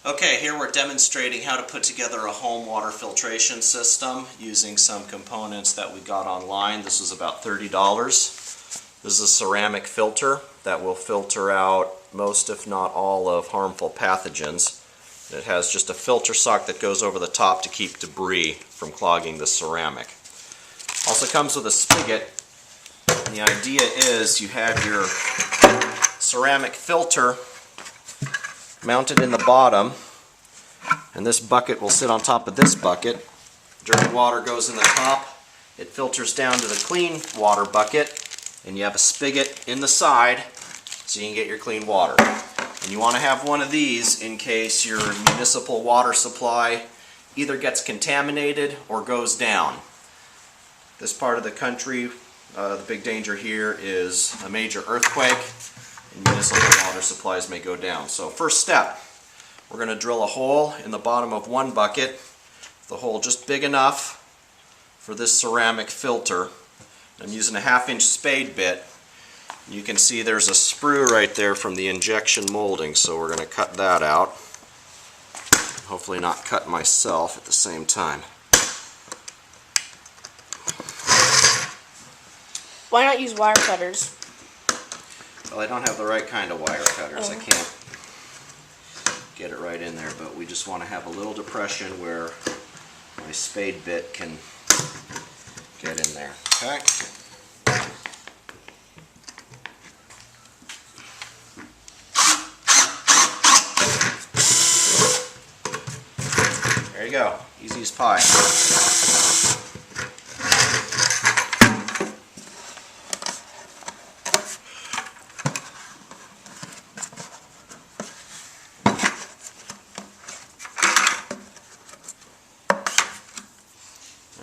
Okay, here we're demonstrating how to put together a home water filtration system using some components that we got online. This was about $30. This is a ceramic filter that will filter out most, if not all, of harmful pathogens. It has just a filter sock that goes over the top to keep debris from clogging the ceramic. Also comes with a spigot. And the idea is you have your ceramic filter mounted in the bottom, and this bucket will sit on top of this bucket. Dirty water goes in the top, it filters down to the clean water bucket, and you have a spigot in the side so you can get your clean water. And you want to have one of these in case your municipal water supply either gets contaminated or goes down. This part of the country, the big danger here is a major earthquake, and municipal water supplies may go down. So first step, we're going to drill a hole in the bottom of one bucket, the hole just big enough for this ceramic filter. I'm using a 1/2-inch spade bit. You can see there's a sprue right there from the injection molding, so we're going to cut that out. Hopefully not cut myself at the same time. Why not use wire cutters? Well, I don't have the right kind of wire cutters. I can't get it right in there, but we just want to have a little depression where my spade bit can get in there. Okay. There you go. Easy as pie.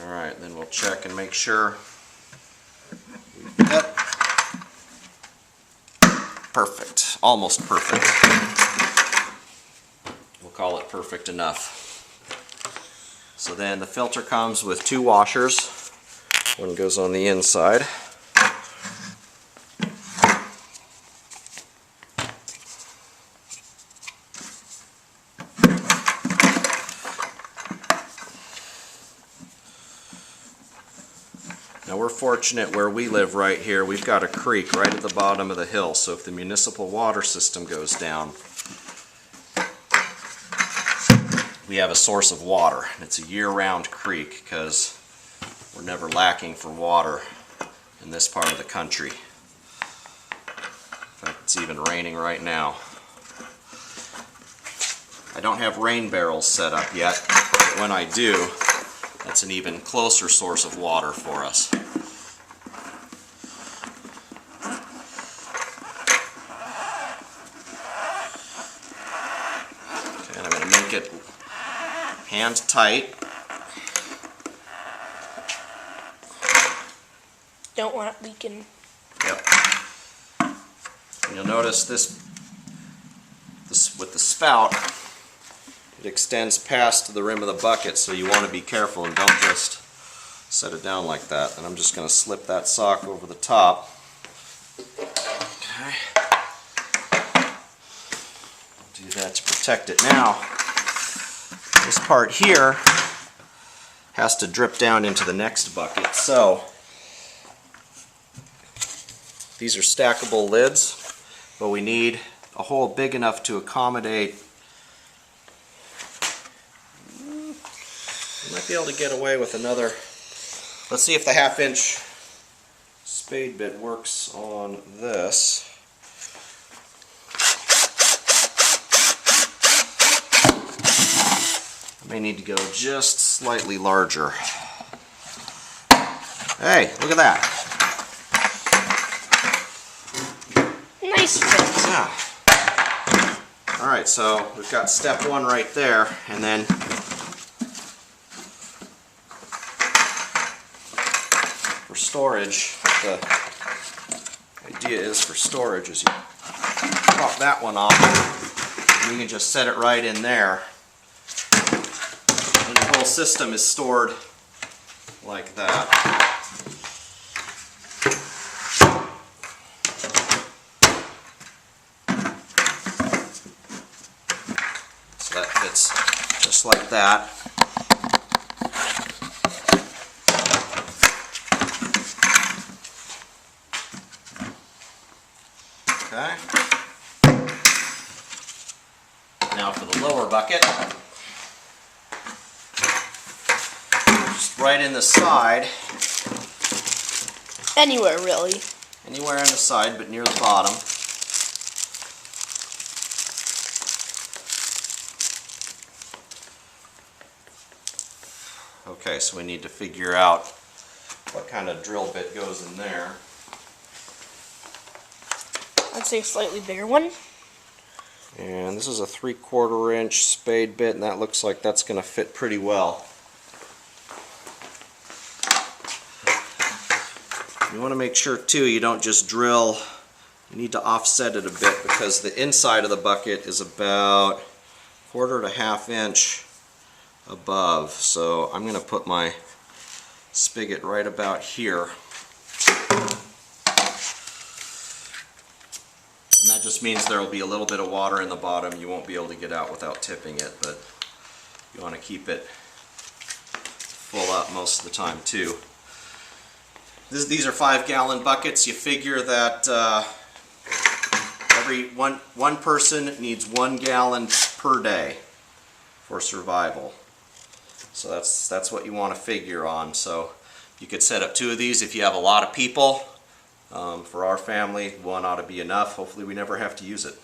Alright, then we'll check and make sure. Yep. Perfect. Almost perfect. We'll call it perfect enough. So then the filter comes with 2 washers. One goes on the inside. Now we're fortunate where we live right here. We've got a creek right at the bottom of the hill, so if the municipal water system goes down, we have a source of water. It's a year-round creek because we're never lacking for water in this part of the country. In fact, it's even raining right now. I don't have rain barrels set up yet, but when I do, that's an even closer source of water for us. Okay, and I'm going to make it hand tight. Don't want it leaking. Yep. And you'll notice this with the spout, it extends past the rim of the bucket, so you want to be careful and don't just set it down like that. And I'm just going to slip that sock over the top. Okay. Do that to protect it. Now, this part here has to drip down into the next bucket. So, these are stackable lids, but we need a hole big enough to accommodate. You might be able to get away with another. Let's see if the 1/2-inch spade bit works on this. I may need to go just slightly larger. Hey, look at that. Nice fit. Yeah. Alright, so we've got step 1 right there, and then for storage, the idea is for storage is you pop that one off, and you can just set it right in there, and the whole system is stored like that. that fits just like that. Okay. Now for the lower bucket, just right in the side. Anywhere, really. Anywhere on the side, but near the bottom. Okay, so we need to figure out what kind of drill bit goes in there. I'd say a slightly bigger one. And this is a 3/4 inch spade bit, and that looks like that's going to fit pretty well. You want to make sure too you don't just drill, you need to offset it a bit because the inside of the bucket is about 1/4 to 1/2 inch above. So I'm going to put my spigot right about here. And that just means there will be a little bit of water in the bottom. You won't be able to get out without tipping it, but you want to keep it full up most of the time too. These are 5-gallon buckets. You figure that every one person needs 1 gallon per day for survival. So that's what you want to figure on. So you could set up 2 of these if you have a lot of people. For our family, 1 ought to be enough. Hopefully we never have to use it.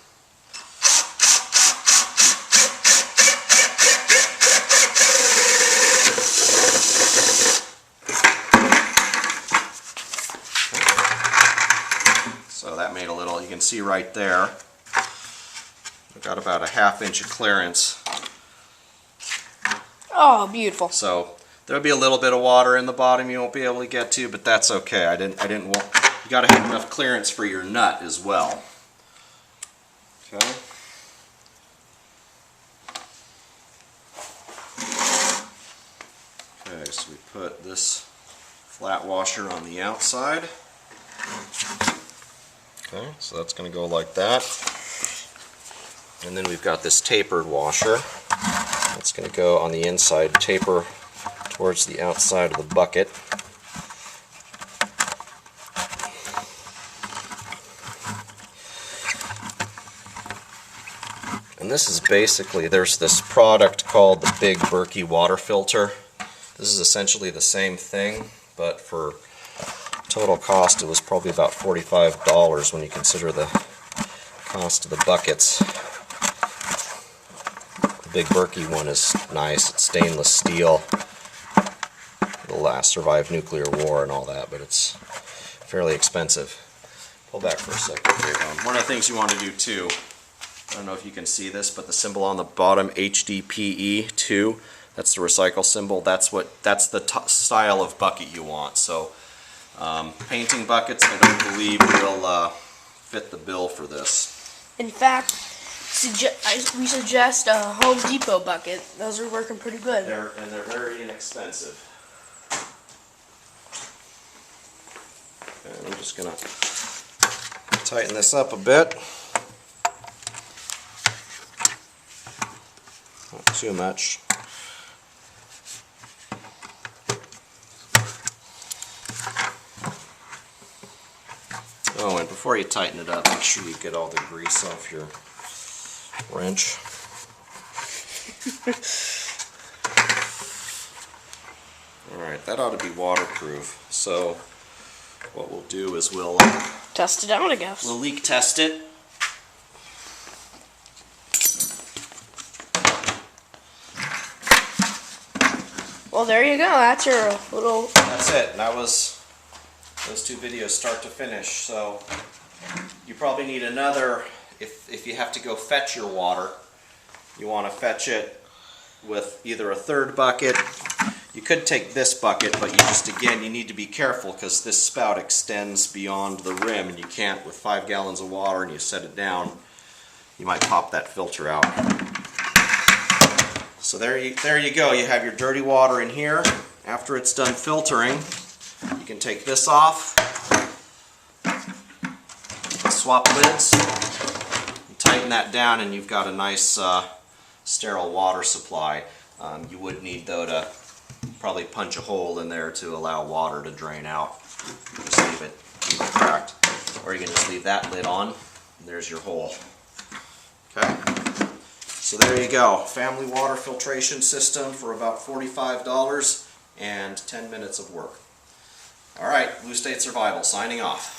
So that made a little, you can see right there, we've got about a 1/2 inch of clearance. Oh, beautiful. So there'll be a little bit of water in the bottom you won't be able to get to, but that's okay. I didn't want, you got to have enough clearance for your nut as well. Okay. Okay, so we put this flat washer on the outside. Okay, so that's going to go like that. And then we've got this tapered washer. That's going to go on the inside, taper towards the outside of the bucket. And this is basically, there's this product called the Big Berkey water filter. This is essentially the same thing, but for total cost it was probably about $45 when you consider the cost of the buckets. The Big Berkey one is nice. It's stainless steel. It'll survive nuclear war and all that, but it's fairly expensive. Pull back for a second. One of the things you want to do too, I don't know if you can see this, but the symbol on the bottom, HDPE2, that's the recycle symbol. That's the style of bucket you want. So painting buckets, I don't believe will fit the bill for this. In fact, we suggest a Home Depot bucket. Those are working pretty good. They're very inexpensive. Okay, I'm just gonna tighten this up a bit. Not too much. Oh, and before you tighten it up, make sure you get all the grease off your wrench. Alright, that ought to be waterproof. So what we'll do is we'll test it out, I guess. We'll leak test it. Well, there you go. That's your little... That's it. And that was those 2 videos start to finish. So you probably need another, if you have to go fetch your water, you want to fetch it with either a 3rd bucket. You could take this bucket, but you need to be careful because this spout extends beyond the rim, and you can't, with 5 gallons of water and you set it down, you might pop that filter out. So there you go. You have your dirty water in here. After it's done filtering, you can take this off, swap lids, and tighten that down, and you've got a nice sterile water supply. You would need, though, to probably punch a hole in there to allow water to drain out. Just leave it cracked. Or you can just leave that lid on, and there's your hole. Okay? So there you go. Family water filtration system for about $45 and 10 minutes of work. Alright, Blue State Survival signing off.